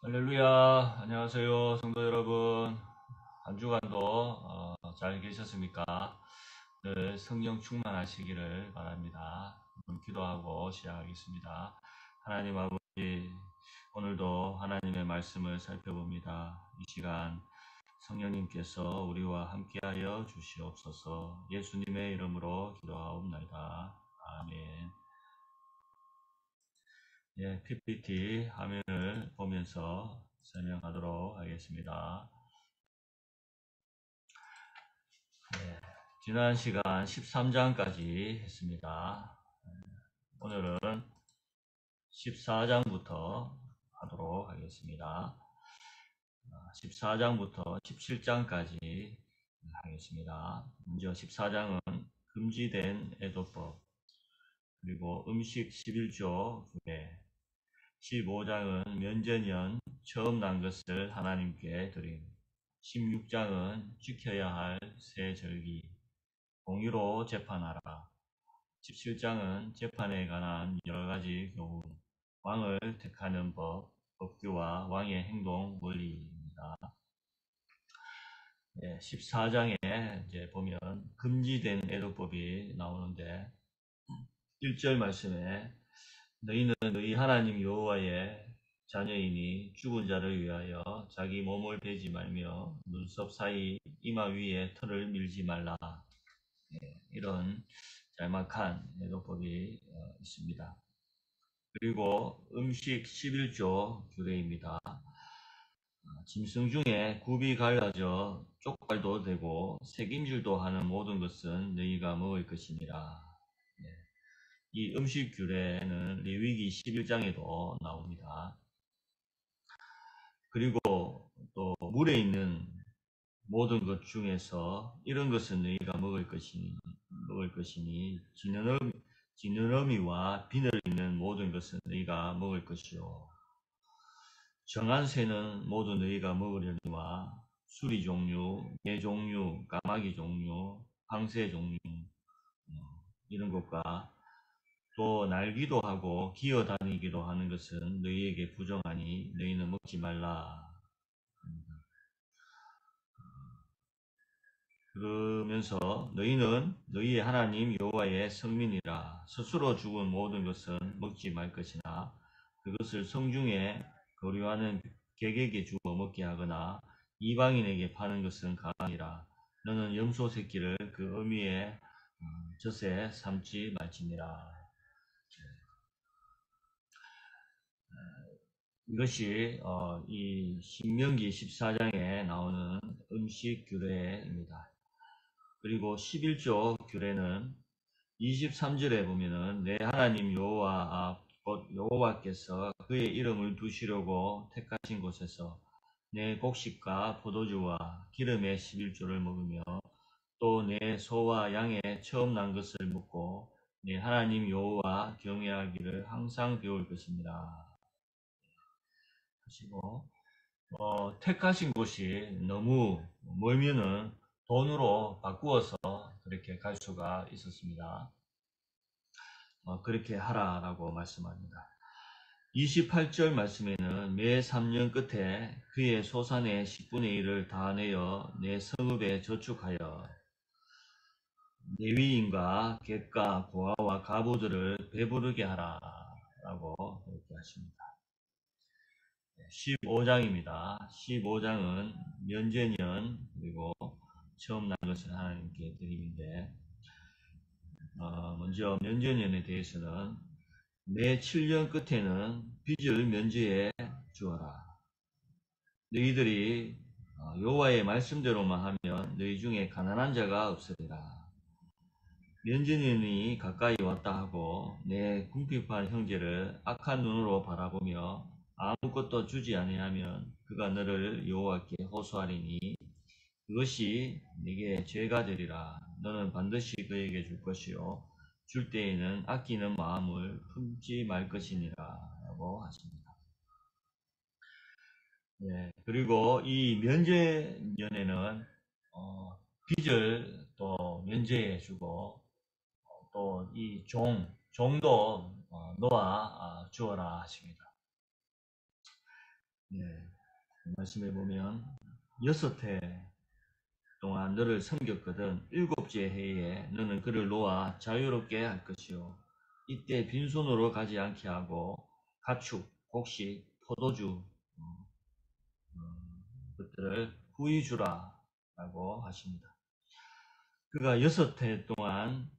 할렐루야. 안녕하세요, 성도 여러분. 한 주간도 잘 계셨습니까? 늘 성령 충만하시기를 바랍니다. 기도하고 시작하겠습니다. 하나님 아버지, 오늘도 하나님의 말씀을 살펴봅니다. 이 시간 성령님께서 우리와 함께하여 주시옵소서. 예수님의 이름으로 기도하옵나이다. 아멘. 예, PPT 화면을 보면서 설명하도록 하겠습니다. 네, 지난 시간 13장까지 했습니다. 오늘은 14장부터 하도록 하겠습니다. 14장부터 17장까지 하겠습니다. 먼저 14장은 금지된 애도법, 그리고 음식 11조 규례, 15장은 면제년 처음 난 것을 하나님께 드림, 16장은 지켜야 할 새 절기, 공의로 재판하라, 17장은 재판에 관한 여러가지 교훈, 왕을 택하는 법, 법규와 왕의 행동 원리입니다. 14장에 이제 보면 금지된 애도법이 나오는데 1절 말씀에 너희는 너희 하나님 여호와의 자녀이니 죽은 자를 위하여 자기 몸을 베지 말며 눈썹 사이 이마 위에 털을 밀지 말라. 이런 짤막한 애도법이 있습니다. 그리고 음식 11조 규례입니다. 짐승 중에 굽이 갈라져 쪽발도 되고 새김질도 하는 모든 것은 너희가 먹을 것이니라. 이 음식 규례는 레위기 11장에도 나옵니다. 그리고 또 물에 있는 모든 것 중에서 이런 것은 너희가 먹을 것이니 지느러미와 비늘 있는 모든 것은 너희가 먹을 것이요 정한 새는 모두 너희가 먹으려니와 수리 종류, 개 종류, 까마귀 종류, 황새 종류 이런 것과 또 날기도 하고 기어다니기도 하는 것은 너희에게 부정하니 너희는 먹지 말라. 그러면서 너희는 너희의 하나님 여호와의 성민이라. 스스로 죽은 모든 것은 먹지 말 것이나 그것을 성중에 거류하는 객에게 주어 먹게 하거나 이방인에게 파는 것은 가니라. 너는 염소 새끼를 그 어미의 젖에 삼지 말지니라. 이것이 이 신명기 14장에 나오는 음식 규례입니다. 그리고 11조 규례는 23절에 보면은 내 하나님 여호와께서 그의 이름을 두시려고 택하신 곳에서 내 곡식과 포도주와 기름의 11조를 먹으며 또 내 소와 양의 처음 난 것을 먹고 내 하나님 여호와 경외하기를 항상 배울 것입니다. 하시고 택하신 곳이 너무 멀면은 돈으로 바꾸어서 그렇게 갈 수가 있었습니다. 그렇게 하라라고 말씀합니다. 28절 말씀에는 매 3년 끝에 그의 소산의 10분의 1을 다 내어 내 성읍에 저축하여 레위인과 객과 고아와 가부들을 배부르게 하라라고 그렇게 하십니다. 15장입니다. 15장은 면제년 그리고 처음 난 것을 하나님께 드림인데 먼저 면제년에 대해서는 매 7년 끝에는 빚을 면제해 주어라. 너희들이 여호와의 말씀대로만 하면 너희 중에 가난한 자가 없으리라. 면제년이 가까이 왔다 하고 내 궁핍한 형제를 악한 눈으로 바라보며 아무것도 주지 아니하면 그가 너를 여호와께 호소하리니 그것이 네게 죄가 되리라. 너는 반드시 그에게 줄 것이요 줄 때에는 아끼는 마음을 품지 말 것이니라 라고 하십니다. 그리고 이 면제년에는 빚을 또 면제해 주고 또 이 종도 놓아 주어라 하십니다. 네, 말씀해 보면 6해 동안 너를 섬겼거든. 7째 해에 너는 그를 놓아 자유롭게 할 것이요. 이때 빈손으로 가지 않게 하고 가축, 곡식, 포도주 것들을 후히 주라 라고 하십니다. 그가 6해 동안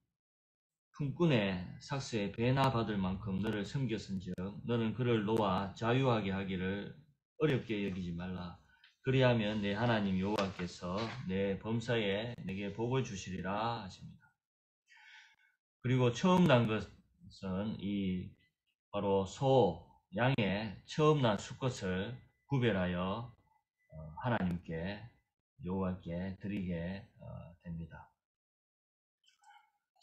품꾼의 삭스에 배나 받을 만큼 너를 섬겼은즉 너는 그를 놓아 자유하게 하기를 어렵게 여기지 말라. 그리하면 내 하나님 여호와께서 내 범사에 내게 복을 주시리라 하십니다. 그리고 처음 난 것은 이 바로 소, 양의 처음 난 수컷을 구별하여 하나님께 여호와께 드리게 됩니다.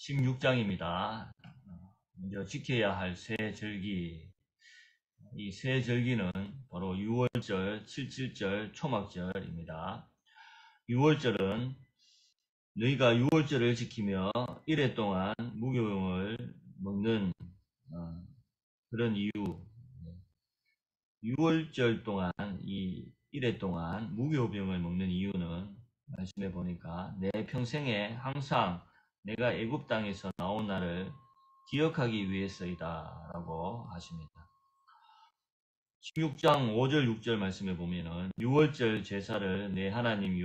16장입니다. 먼저 지켜야 할 새 절기. 이 새 절기는 바로 6월절, 77절, 초막절입니다. 6월절은 너희가 6월절을 지키며 1회 동안 무교병을 먹는 그런 이유. 6월절 동안 이 1회 동안 무교병을 먹는 이유는 말씀해 보니까 내 평생에 항상 내가 애굽 땅에서 나온 날을 기억하기 위해서이다 라고 하십니다. 16장 5절 6절 말씀에 보면은 6월절 제사를 내 하나님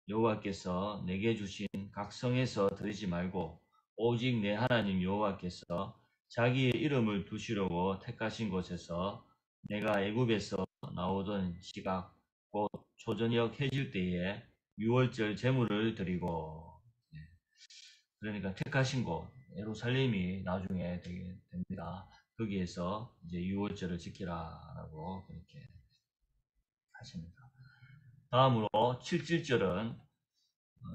여호와께서 내게 주신 각 성에서 드리지 말고 오직 내 하나님 여호와께서 자기의 이름을 두시려고 택하신 곳에서 내가 애굽에서 나오던 시각 곧 초저녁 해질 때에 6월절 제물을 드리고, 그러니까 택하신 곳 예루살렘이 나중에 되게 됩니다. 거기에서 이제 6월절을 지키라라고 그렇게 하십니다. 다음으로 77절은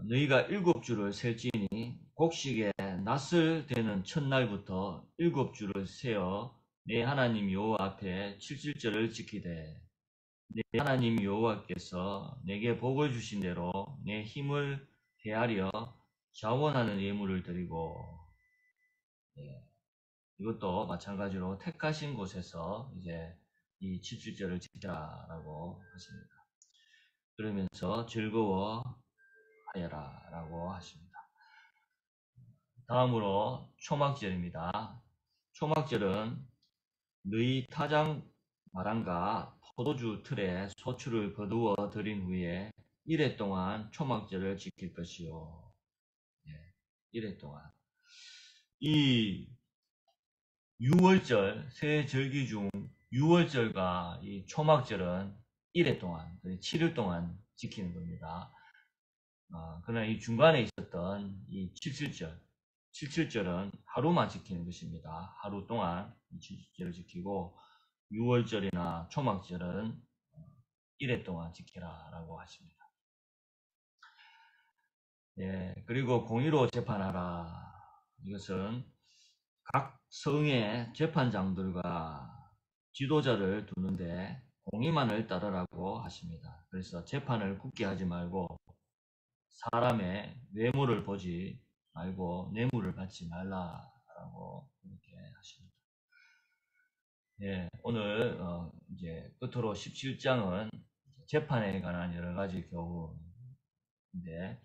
너희가 7주를 셀지니 곡식에 낫을 되는 첫날부터 7주를 세어 내 하나님 여호와 앞에 77절을 지키되 내 하나님 여호와께서 내게 복을 주신 대로 내 힘을 헤아려 자원하는 예물을 드리고, 이것도 마찬가지로 택하신 곳에서 이제 이 77절을 지키라라고 하십니다. 그러면서 즐거워하여라 라고 하십니다. 다음으로 초막절입니다. 초막절은 너희 타작 마당과 포도주 틀에 소출을 거두어 드린 후에 1회 동안 초막절을 지킬 것이요. 1회 동안. 이 6월절, 새 절기 중 6월절과 이 초막절은 1회 동안, 7일 동안 지키는 겁니다. 그러나 이 중간에 있었던 이 77절은 하루만 지키는 것입니다. 하루 동안 77절을 지키고 6월절이나 초막절은 1회 동안 지키라라고 하십니다. 그리고 공의로 재판하라. 이것은 각 성의 재판장들과 지도자를 두는데 공의만을 따르라고 하십니다. 그래서 재판을 굳게 하지 말고 사람의 외모를 보지 말고 뇌물을 받지 말라라고 이렇게 하십니다. 오늘 이제 끝으로 17장은 재판에 관한 여러 가지 교훈인데,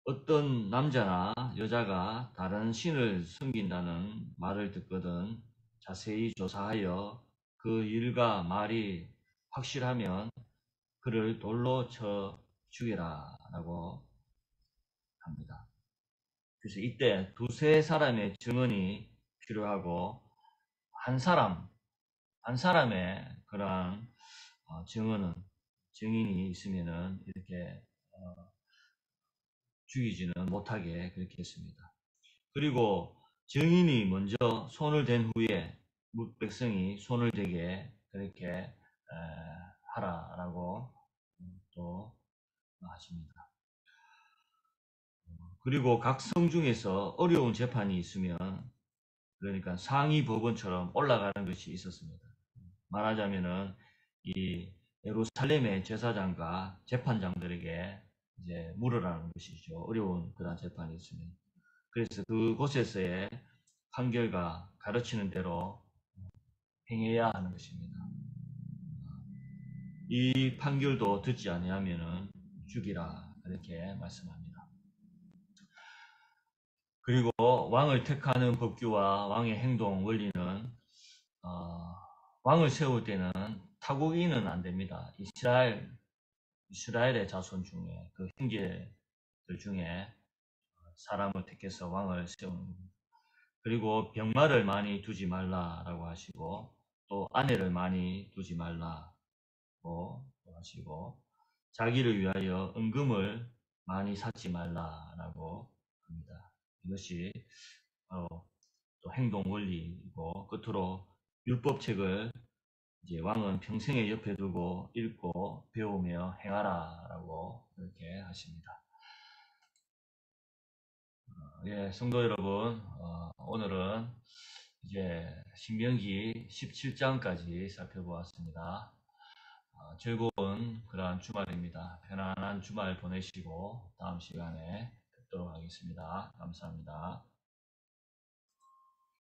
어떤 남자나 여자가 다른 신을 섬긴다는 말을 듣거든 자세히 조사하여 그 일과 말이 확실하면 그를 돌로 쳐 죽이라 라고 합니다. 그래서 이때 두세 사람의 증언이 필요하고 한 사람의 그러한 증인이 있으면은 이렇게 죽이지는 못하게 그렇게 했습니다. 그리고 증인이 먼저 손을 댄 후에 백성이 손을 대게 그렇게 하라라고 또 하십니다. 그리고 각 성 중에서 어려운 재판이 있으면, 그러니까 상위 법원처럼 올라가는 것이 있었습니다. 말하자면은 이 예루살렘의 제사장과 재판장들에게 이제 물으라는 것이죠. 어려운 그런 재판이 있으면. 그래서 그곳에서의 판결과 가르치는 대로 행해야 하는 것입니다. 이 판결도 듣지 아니하면은 죽이라 이렇게 말씀합니다. 그리고 왕을 택하는 법규와 왕의 행동 원리는 왕을 세울 때는 타국인은 안 됩니다. 이스라엘의 자손 중에 그 형제들 중에 사람을 택해서 왕을 세우는 겁니다. 그리고 병마를 많이 두지 말라라고 하시고 또 아내를 많이 두지 말라고 하시고 자기를 위하여 은금을 많이 쌓지 말라라고 합니다. 이것이 바로 또 행동 원리이고 끝으로 율법책을 이제 왕은 평생에 옆에 두고 읽고 배우며 행하라라고 이렇게 하십니다. 예, 성도 여러분, 오늘은 이제 신명기 17장까지 살펴보았습니다. 즐거운 그러한 주말입니다. 편안한 주말 보내시고 다음 시간에 뵙도록 하겠습니다. 감사합니다.